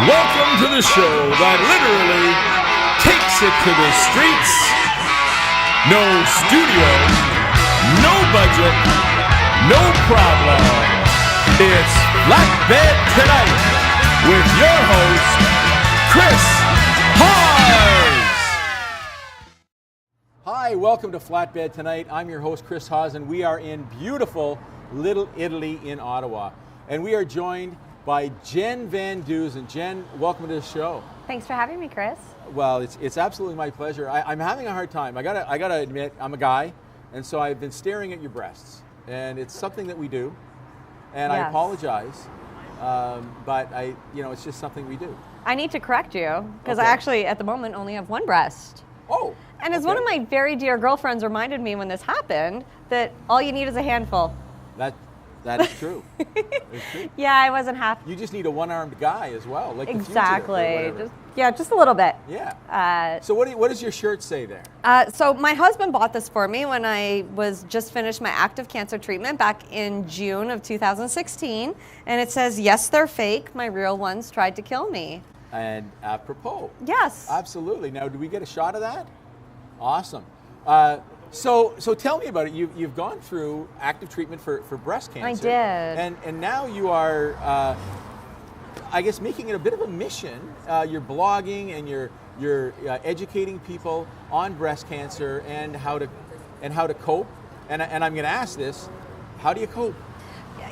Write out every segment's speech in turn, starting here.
Welcome to the show that literally takes it to the streets. No studio, no budget, no problem. It's Flatbed Tonight with your host, Chris Hawes. Hi, welcome to Flatbed Tonight. I'm your host, Chris Hawes, and we are in beautiful Little Italy in Ottawa. And we are joined by Jen Van Dusen. Jen, welcome to the show. Thanks for having me, Chris. Well, it's absolutely my pleasure. I'm having a hard time. I gotta admit, I'm a guy, and so I've been staring at your breasts, and it's something that we do, and Yes. I apologize, but it's just something we do. I need to correct you because Okay. I actually, at the moment, only have one breast. Oh. And as okay. one of my very dear girlfriends reminded me when this happened, that all you need is a handful. That is true. It's true. Yeah, I wasn't happy. You just need a one-armed guy as well, like Exactly. The fugitive Just a little bit. or whatever. Yeah. So what does your shirt say there? So my husband bought this for me when I was just finished my active cancer treatment back in June of 2016. And it says, "Yes, they're fake. My real ones tried to kill me." And apropos. Yes. Absolutely. Now, do we get a shot of that? Awesome. So tell me about it. You've gone through active treatment for breast cancer. I did. And now you are, I guess, making it a bit of a mission. You're blogging and you're educating people on breast cancer and how to cope. And I'm going to ask this: how do you cope?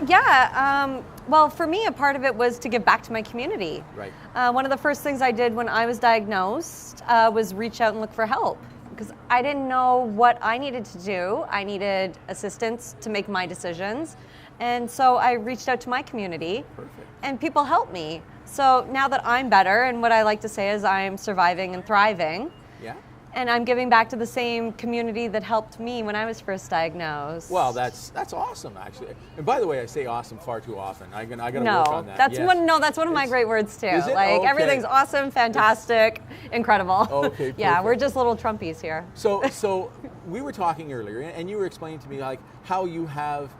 Yeah, well, for me, a part of it was to give back to my community. Right. One of the first things I did when I was diagnosed was reach out and look for help because I didn't know what I needed to do. I needed assistance to make my decisions. And so I reached out to my community. Perfect. And people helped me. So now that I'm better, and what I like to say is I'm surviving and thriving. Yeah. And I'm giving back to the same community that helped me when I was first diagnosed. Well, that's awesome, actually. And by the way, I say awesome far too often. I got to work on that. That's Yes. that's one of my great words too. Is it? Like Okay. everything's awesome, fantastic, incredible. Okay, Yeah, perfect. we're just little Trumpies here. So we were talking earlier, and you were explaining to me like how you have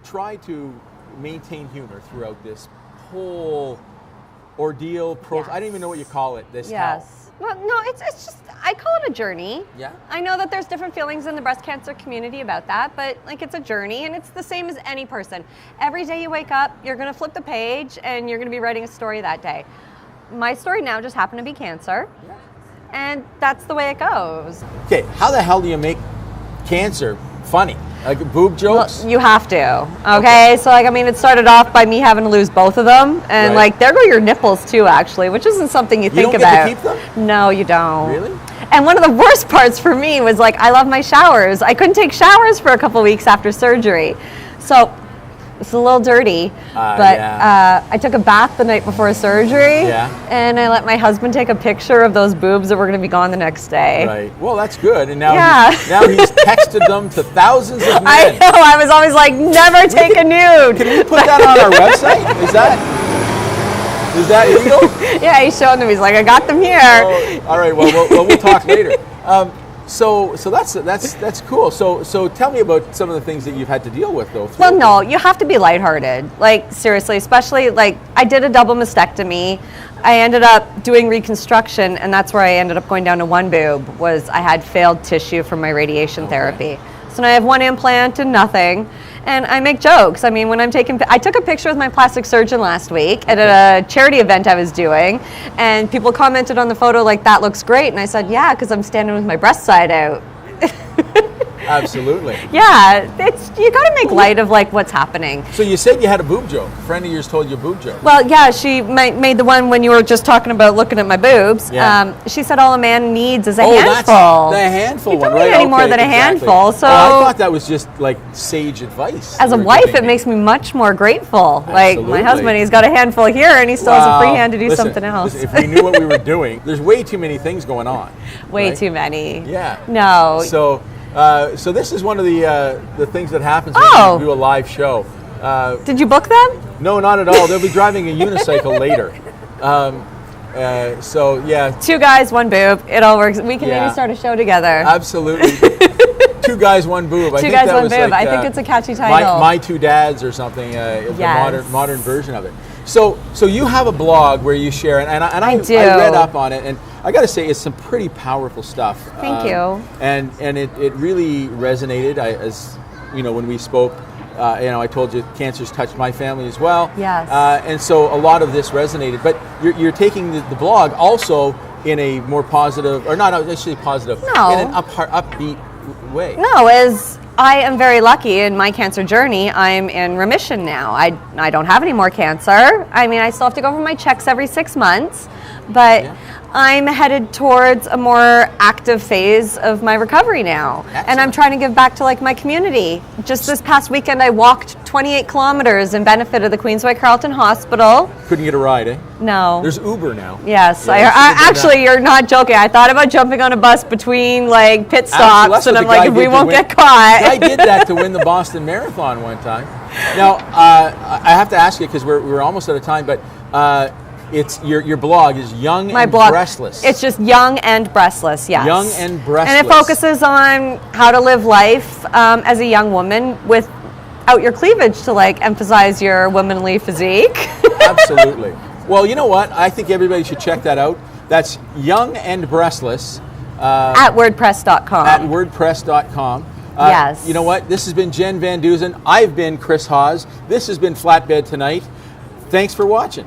tried to maintain humor throughout this whole ordeal. Yes. I don't even know what you call it. This Yes. Well, no, it's just I call it a journey. Yeah. I know that there's different feelings in the breast cancer community about that, but like it's a journey, and it's the same as any person. Every day you wake up, you're going to flip the page, and you're going to be writing a story that day. My story now just happened to be cancer, Yeah. and that's the way it goes. Okay, how the hell do you make cancer funny? Like boob jokes? Well, you have to. Okay? So like it started off by me having to lose both of them, and Right. there go your nipples too, actually, which isn't something you think don't about. get to keep them? No, you don't. Really? And one of the worst parts for me was I love my showers. I couldn't take showers for a couple weeks after surgery, so it's a little dirty. But yeah. I took a bath the night before surgery, Yeah. and I let my husband take a picture of those boobs that were going to be gone the next day. Right. Well, that's good. And now, Yeah. he's texted them to thousands of men. I know. I was always like, never take a nude. Can we put that on our website? Is that illegal? Yeah, he's showing them. He's like, I got them here. Oh, all right. Well, we'll talk later. So that's cool. So tell me about some of the things that you've had to deal with, though. Well, no, you have to be lighthearted. Seriously, especially I did a double mastectomy. I ended up doing reconstruction, and that's where I ended up going down to one boob. Was I had failed tissue from my radiation therapy. So now I have one implant and nothing. And I make jokes. When I took a picture with my plastic surgeon last week at a charity event I was doing, and people commented on the photo that looks great. And I said, yeah, because I'm standing with my breast side out. Absolutely. Yeah, you got to make light of what's happening. So you said you had a boob joke. A friend of yours told you a boob joke. Well, yeah, she made the one when you were just talking about looking at my boobs. Yeah. She said all a man needs is a That's handful. the handful You one, don't right? need any more than a exactly. handful. So I thought that was just sage advice. as a you were wife, giving it me. makes me much more grateful. Absolutely. My husband, he's got a handful here, and he still has a free hand to do Listen, something else. Listen, if we knew what we were doing, there's way too many things going on. Way right? too many. Yeah. No. So this is one of the things that happens when Oh. you do a live show. Did you book them? No, not at all. They'll be driving a unicycle later. So yeah, 2 guys, 1 boob. It all works. We can Yeah. maybe start a show together. absolutely. 2 guys, 1 boob. I Two think guys, that one was boob. like, I think it's a catchy title. My 2 dads or something. It's Yes. a modern version of it. So you have a blog where you share, and I do. I read up on it, and I got to say, it's some pretty powerful stuff. Thank you. And it really resonated. As you know, when we spoke, I told you cancer's touched my family as well. Yes. And so a lot of this resonated. But you're taking the blog also in a more positive, or not actually positive, No. in an upbeat way. No, as I am very lucky in my cancer journey, I'm in remission now. I don't have any more cancer. I mean, I still have to go for my checks every 6 months, but I'm headed towards a more active phase of my recovery now. Excellent. And I'm trying to give back to like my community. Just this past weekend, I walked 28 kilometers in benefit of the Queensway Carleton Hospital. Couldn't get a ride, eh? No. There's Uber now. Yes, Yeah, I actually, you're not joking. I thought about jumping on a bus between like pit stops, That's and what I'm the guy like, we did to won't win- get caught. I did that to win the Boston Marathon one time. Now, I have to ask you, because we're almost out of time, but it's your blog is Young My and blog, Breastless. it's just Young and Breastless, yes. Young and Breastless. And it focuses on how to live life as a young woman without your cleavage to like emphasize your womanly physique. Absolutely. Well, you know what? I think everybody should check that out. That's Young and Breastless. At WordPress.com. At WordPress.com. Yes. You know what? This has been Jen Van Dusen. I've been Chris Hawes. This has been Flatbed Tonight. Thanks for watching.